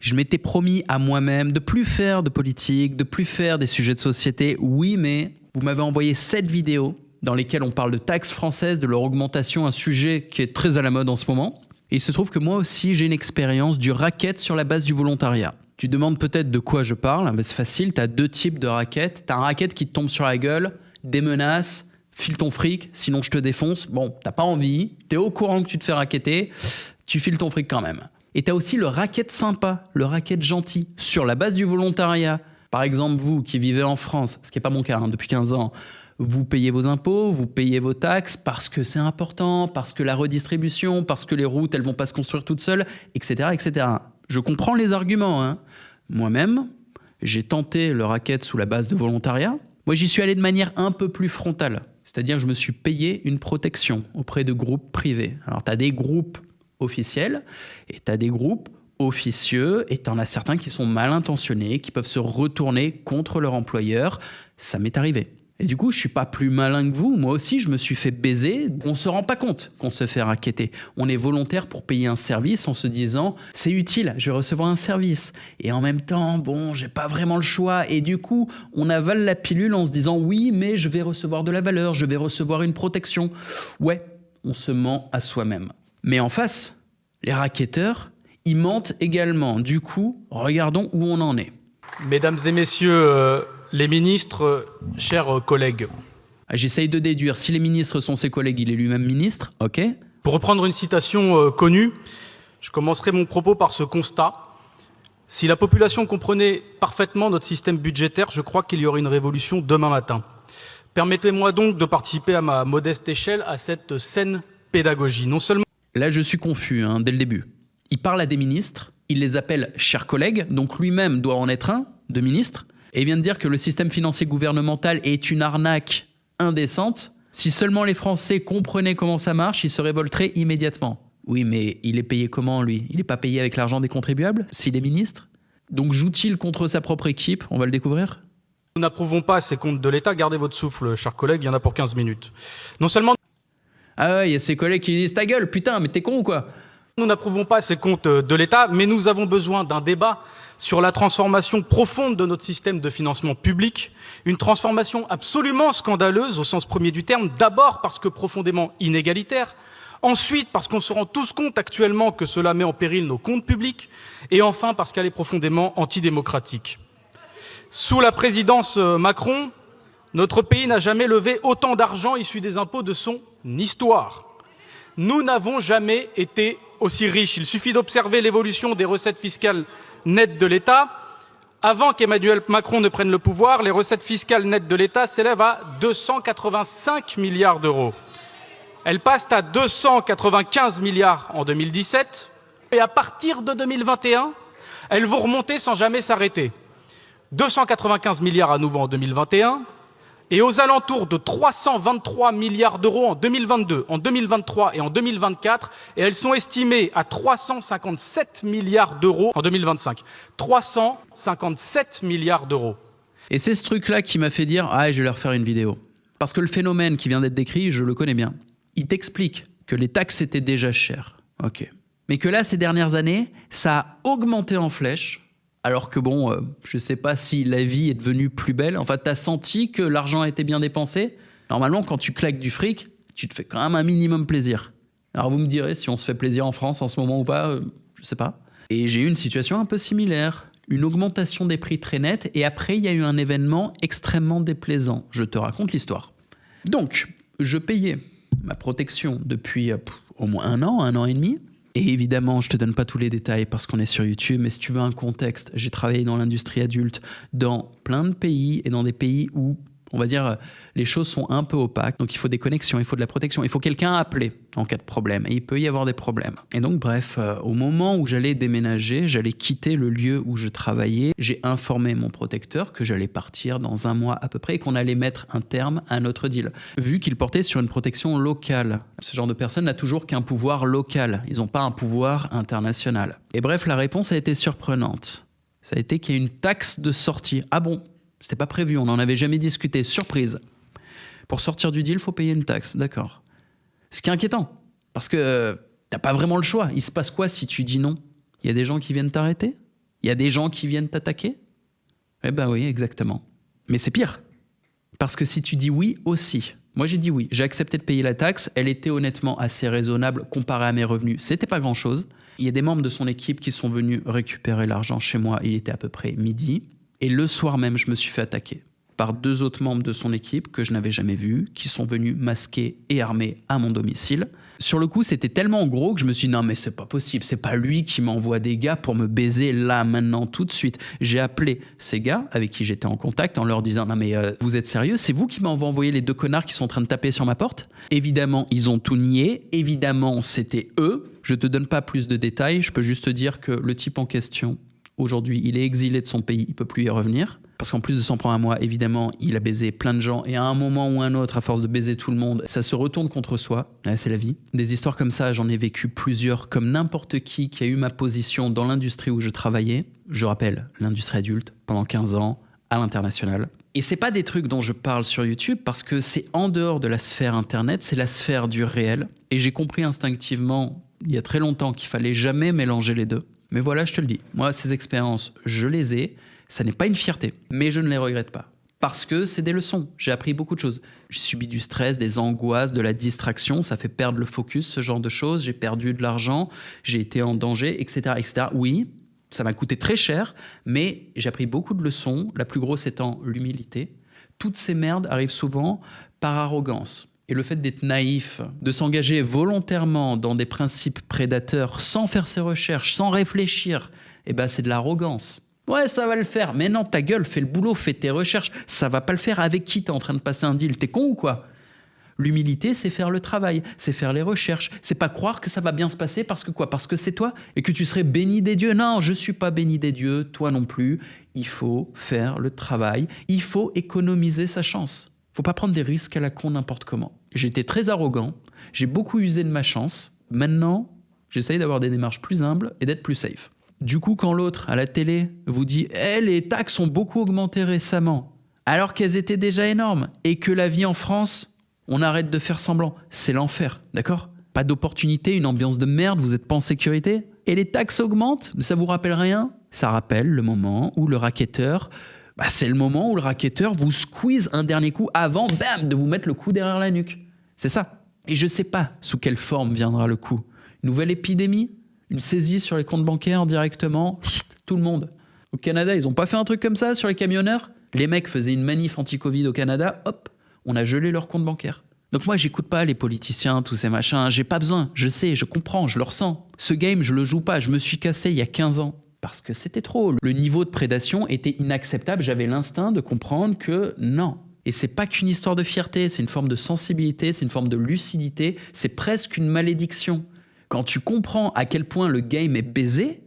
Je m'étais promis à moi-même de plus faire de politique, de plus faire des sujets de société. Oui, mais vous m'avez envoyé 7 vidéos dans lesquelles on parle de taxes françaises, de leur augmentation, un sujet qui est très à la mode en ce moment. Et il se trouve que moi aussi, j'ai une expérience du racket sur la base du volontariat. Tu demandes peut-être de quoi je parle. Ben, c'est facile, tu as 2 types de racket. Tu as un racket qui te tombe sur la gueule, des menaces, file ton fric, sinon je te défonce. Bon, t'as pas envie, t'es au courant que tu te fais racketter, tu files ton fric quand même. Et tu as aussi le racket sympa, le racket gentil, sur la base du volontariat. Par exemple, vous qui vivez en France, ce qui n'est pas mon cas depuis 15 ans, vous payez vos impôts, vous payez vos taxes parce que c'est important, parce que la redistribution, parce que les routes, elles ne vont pas se construire toutes seules, etc. etc. Je comprends les arguments. Hein. Moi-même, j'ai tenté le racket sous la base de volontariat. Moi, j'y suis allé de manière un peu plus frontale. C'est-à-dire que je me suis payé une protection auprès de groupes privés. Alors, tu as des groupes officiels et tu as des groupes officieux et tu en as certains qui sont mal intentionnés, qui peuvent se retourner contre leur employeur. Ça m'est arrivé. Et du coup, je suis pas plus malin que vous. Moi aussi, je me suis fait baiser. On se rend pas compte qu'on se fait racketter. On est volontaire pour payer un service en se disant « c'est utile, je vais recevoir un service ». Et en même temps, bon, j'ai pas vraiment le choix. Et du coup, on avale la pilule en se disant « oui, mais je vais recevoir de la valeur, je vais recevoir une protection ». Ouais, on se ment à soi-même. Mais en face, les racketteurs, ils mentent également. Du coup, regardons où on en est. Mesdames et messieurs les ministres, chers collègues. J'essaye de déduire. Si les ministres sont ses collègues, il est lui-même ministre. OK. Pour reprendre une citation connue, je commencerai mon propos par ce constat. Si la population comprenait parfaitement notre système budgétaire, je crois qu'il y aurait une révolution demain matin. Permettez-moi donc de participer à ma modeste échelle à cette saine pédagogie. Non seulement... Là, je suis confus dès le début. Il parle à des ministres, il les appelle chers collègues, donc lui-même doit en être un, de ministre, et il vient de dire que le système financier gouvernemental est une arnaque indécente. Si seulement les Français comprenaient comment ça marche, ils se révolteraient immédiatement. Oui, mais il est payé comment, lui? Il n'est pas payé avec l'argent des contribuables, s'il est ministre? Donc joue-t-il contre sa propre équipe? On va le découvrir. Nous n'approuvons pas ces comptes de l'État. Gardez votre souffle, chers collègues, il y en a pour 15 minutes. Non seulement... Ah ouais, il y a ses collègues qui disent « ta gueule, putain, mais t'es con ou quoi ?» Nous n'approuvons pas ces comptes de l'État, mais nous avons besoin d'un débat sur la transformation profonde de notre système de financement public, une transformation absolument scandaleuse au sens premier du terme, d'abord parce que profondément inégalitaire, ensuite parce qu'on se rend tous compte actuellement que cela met en péril nos comptes publics, et enfin parce qu'elle est profondément antidémocratique. Sous la présidence Macron, notre pays n'a jamais levé autant d'argent issu des impôts de son histoire. Nous n'avons jamais été aussi riches. Il suffit d'observer l'évolution des recettes fiscales nettes de l'État. Avant qu'Emmanuel Macron ne prenne le pouvoir, les recettes fiscales nettes de l'État s'élèvent à 285 milliards d'euros. Elles passent à 295 milliards en 2017 et à partir de 2021, elles vont remonter sans jamais s'arrêter. 295 milliards à nouveau en 2021 et aux alentours de 323 milliards d'euros en 2022, en 2023 et en 2024, et elles sont estimées à 357 milliards d'euros en 2025. 357 milliards d'euros. Et c'est ce truc-là qui m'a fait dire « ah, je vais leur faire une vidéo ». Parce que le phénomène qui vient d'être décrit, je le connais bien. Il t'explique que les taxes étaient déjà chères, ok. Mais que là, ces dernières années, ça a augmenté en flèche. Alors que bon, je ne sais pas si la vie est devenue plus belle. Enfin, tu as senti que l'argent a été bien dépensé. Normalement, quand tu claques du fric, tu te fais quand même un minimum plaisir. Alors vous me direz si on se fait plaisir en France en ce moment ou pas, je ne sais pas. Et j'ai eu une situation un peu similaire. Une augmentation des prix très nette et après, il y a eu un événement extrêmement déplaisant. Je te raconte l'histoire. Donc, je payais ma protection depuis au moins un an et demi. Et évidemment, je ne te donne pas tous les détails parce qu'on est sur YouTube, mais si tu veux un contexte, j'ai travaillé dans l'industrie adulte dans plein de pays et dans des pays où, on va dire, les choses sont un peu opaques. Donc il faut des connexions, il faut de la protection, il faut quelqu'un à appeler en cas de problème. Et il peut y avoir des problèmes. Et donc bref, au moment où j'allais déménager, j'allais quitter le lieu où je travaillais, j'ai informé mon protecteur que j'allais partir dans un mois à peu près et qu'on allait mettre un terme à notre deal. Vu qu'il portait sur une protection locale. Ce genre de personne n'a toujours qu'un pouvoir local. Ils n'ont pas un pouvoir international. Et bref, la réponse a été surprenante. Ça a été qu'il y a une taxe de sortie. Ah bon ? C'était pas prévu, on n'en avait jamais discuté. Surprise. Pour sortir du deal, il faut payer une taxe, d'accord. Ce qui est inquiétant, parce que t'as pas vraiment le choix. Il se passe quoi si tu dis non? Il y a des gens qui viennent t'arrêter? Il y a des gens qui viennent t'attaquer? Eh ben oui, exactement. Mais c'est pire. Parce que si tu dis oui aussi, moi j'ai dit oui, j'ai accepté de payer la taxe, elle était honnêtement assez raisonnable comparée à mes revenus, c'était pas grand-chose. Il y a des membres de son équipe qui sont venus récupérer l'argent chez moi, il était à peu près midi, et le soir même je me suis fait attaquer par 2 autres membres de son équipe que je n'avais jamais vus, qui sont venus masqués et armés à mon domicile. Sur le coup, c'était tellement gros que je me suis dit non mais c'est pas possible, c'est pas lui qui m'envoie des gars pour me baiser là, maintenant, tout de suite. J'ai appelé ces gars avec qui j'étais en contact en leur disant non mais vous êtes sérieux, c'est vous qui m'avez envoyé les 2 connards qui sont en train de taper sur ma porte? Évidemment, ils ont tout nié, évidemment, c'était eux. Je te donne pas plus de détails, je peux juste te dire que le type en question, aujourd'hui, il est exilé de son pays, il peut plus y revenir. Parce qu'en plus de s'en prendre à moi, évidemment, il a baisé plein de gens. Et à un moment ou un autre, à force de baiser tout le monde, ça se retourne contre soi. Ouais, c'est la vie. Des histoires comme ça, j'en ai vécu plusieurs, comme n'importe qui a eu ma position dans l'industrie où je travaillais. Je rappelle, l'industrie adulte, pendant 15 ans, à l'international. Et c'est pas des trucs dont je parle sur YouTube parce que c'est en dehors de la sphère Internet, c'est la sphère du réel. Et j'ai compris instinctivement, il y a très longtemps, qu'il fallait jamais mélanger les deux. Mais voilà, je te le dis. Moi, ces expériences, je les ai. Ça n'est pas une fierté, mais je ne les regrette pas. Parce que c'est des leçons. J'ai appris beaucoup de choses. J'ai subi du stress, des angoisses, de la distraction. Ça fait perdre le focus, ce genre de choses. J'ai perdu de l'argent, j'ai été en danger, etc., etc. Oui, ça m'a coûté très cher, mais j'ai appris beaucoup de leçons. La plus grosse étant l'humilité. Toutes ces merdes arrivent souvent par arrogance. Et le fait d'être naïf, de s'engager volontairement dans des principes prédateurs sans faire ses recherches, sans réfléchir, eh ben c'est de l'arrogance. Ouais, ça va le faire. Mais non, ta gueule, fais le boulot, fais tes recherches. Ça va pas le faire. Avec qui t'es en train de passer un deal? T'es con ou quoi? L'humilité, c'est faire le travail, c'est faire les recherches. C'est pas croire que ça va bien se passer parce que quoi? Parce que c'est toi et que tu serais béni des dieux. Non, je suis pas béni des dieux, toi non plus. Il faut faire le travail. Il faut économiser sa chance. Faut pas prendre des risques à la con n'importe comment. J'ai été très arrogant. J'ai beaucoup usé de ma chance. Maintenant, j'essaye d'avoir des démarches plus humbles et d'être plus safe. Du coup, quand l'autre, à la télé, vous dit « les taxes ont beaucoup augmenté récemment », alors qu'elles étaient déjà énormes, et que la vie en France, on arrête de faire semblant. C'est l'enfer, d'accord? Pas d'opportunité, une ambiance de merde, vous n'êtes pas en sécurité. Et les taxes augmentent, ça vous rappelle rien? Ça rappelle le moment où le racketteur, c'est le moment où le racketteur vous squeeze un dernier coup avant, bam, de vous mettre le coup derrière la nuque. C'est ça. Et je sais pas sous quelle forme viendra le coup. Une nouvelle épidémie? Une saisie sur les comptes bancaires directement, tout le monde. Au Canada, ils n'ont pas fait un truc comme ça sur les camionneurs? Les mecs faisaient une manif anti-Covid au Canada, hop, on a gelé leurs comptes bancaires. Donc moi, j'écoute pas les politiciens, tous ces machins, j'ai pas besoin, je sais, je comprends, je le ressens. Ce game, je le joue pas, je me suis cassé il y a 15 ans. Parce que c'était trop. Le niveau de prédation était inacceptable, j'avais l'instinct de comprendre que non. Et c'est pas qu'une histoire de fierté, c'est une forme de sensibilité, c'est une forme de lucidité, c'est presque une malédiction. Quand tu comprends à quel point le game est baisé,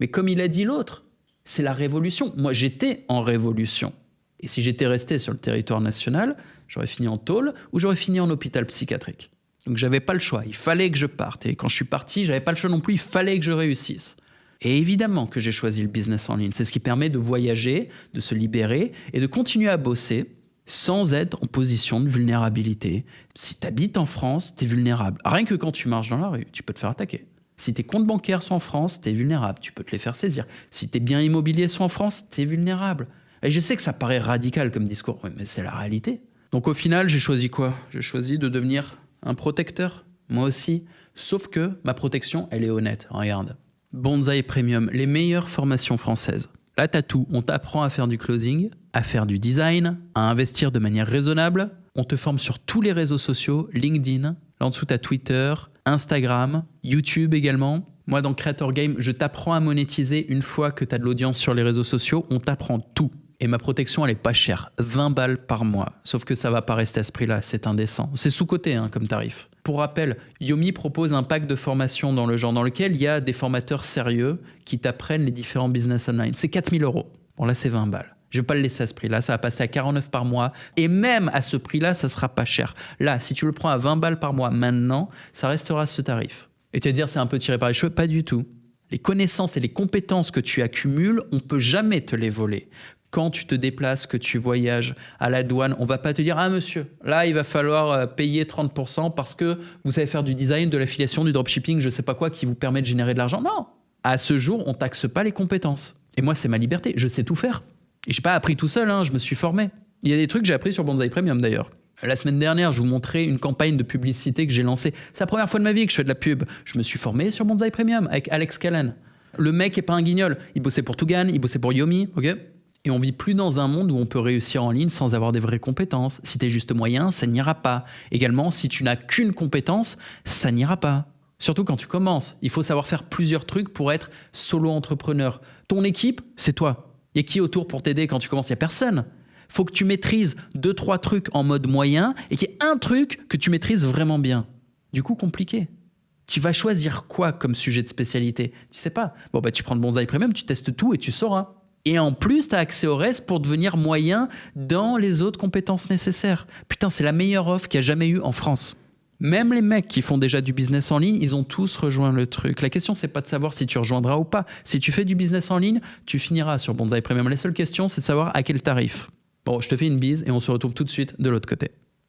mais comme il a dit l'autre, c'est la révolution. Moi, j'étais en révolution. Et si j'étais resté sur le territoire national, j'aurais fini en tôle ou j'aurais fini en hôpital psychiatrique. Donc, j'avais pas le choix. Il fallait que je parte. Et quand je suis parti, j'avais pas le choix non plus. Il fallait que je réussisse. Et évidemment que j'ai choisi le business en ligne. C'est ce qui permet de voyager, de se libérer et de continuer à bosser sans être en position de vulnérabilité. Si tu habites en France, tu es vulnérable. Rien que quand tu marches dans la rue, tu peux te faire attaquer. Si tes comptes bancaires sont en France, tu es vulnérable, tu peux te les faire saisir. Si tes biens immobiliers sont en France, tu es vulnérable. Et je sais que ça paraît radical comme discours, mais c'est la réalité. Donc au final, j'ai choisi quoi? J'ai choisi de devenir un protecteur, moi aussi. Sauf que ma protection, elle est honnête. Regarde. Bonsaï Premium, les meilleures formations françaises. Là, t'as tout. On t'apprend à faire du closing, à faire du design, à investir de manière raisonnable. On te forme sur tous les réseaux sociaux, LinkedIn. Là en dessous, t'as Twitter, Instagram, YouTube également. Moi, dans Creator Game, je t'apprends à monétiser une fois que t'as de l'audience sur les réseaux sociaux. On t'apprend tout. Et ma protection, elle est pas chère. 20 balles par mois. Sauf que ça va pas rester à ce prix-là. C'est indécent. C'est sous-coté comme tarif. Pour rappel, Yomi propose un pack de formation dans le genre dans lequel il y a des formateurs sérieux qui t'apprennent les différents business online. C'est 4 000 €. Bon, là, c'est 20 balles. Je vais pas le laisser à ce prix-là. Ça va passer à 49 par mois. Et même à ce prix-là, ça sera pas cher. Là, si tu le prends à 20 balles par mois maintenant, ça restera ce tarif. Et tu vas dire, c'est un peu tiré par les cheveux. Pas du tout. Les connaissances et les compétences que tu accumules, on peut jamais te les voler. Quand tu te déplaces, que tu voyages à la douane, on va pas te dire « Ah monsieur, là il va falloir payer 30% parce que vous savez faire du design, de l'affiliation, du dropshipping, je sais pas quoi qui vous permet de générer de l'argent. » Non. À ce jour, on taxe pas les compétences. Et moi, c'est ma liberté. Je sais tout faire. Et je n'ai pas appris tout seul, hein, je me suis formé. Il y a des trucs que j'ai appris sur Bonsaï Premium d'ailleurs. La semaine dernière, je vous montrais une campagne de publicité que j'ai lancée. C'est la première fois de ma vie que je fais de la pub. Je me suis formé sur Bonsaï Premium avec Alex Callan. Le mec est pas un guignol. Il bossait pour Tougan, il bossait pour Yomi, ok ? Et on vit plus dans un monde où on peut réussir en ligne sans avoir des vraies compétences. Si tu es juste moyen, ça n'ira pas. Également, si tu n'as qu'une compétence, ça n'ira pas. Surtout quand tu commences. Il faut savoir faire plusieurs trucs pour être solo-entrepreneur. Ton équipe, c'est toi. Il y a qui autour pour t'aider quand tu commences ? Il n'y a personne. Il faut que tu maîtrises 2-3 trucs en mode moyen et qu'il y ait un truc que tu maîtrises vraiment bien. Du coup, compliqué. Tu vas choisir quoi comme sujet de spécialité ? Tu sais pas. Bon, bah, tu prends le Bonsaï Premium, tu testes tout et tu sauras. Et en plus, tu as accès au reste pour devenir moyen dans les autres compétences nécessaires. Putain, c'est la meilleure offre qu'il y a jamais eu en France. Même les mecs qui font déjà du business en ligne, ils ont tous rejoint le truc. La question, c'est pas de savoir si tu rejoindras ou pas. Si tu fais du business en ligne, tu finiras sur Bonsaï Premium. La seule question, c'est de savoir à quel tarif. Bon, je te fais une bise et on se retrouve tout de suite de l'autre côté.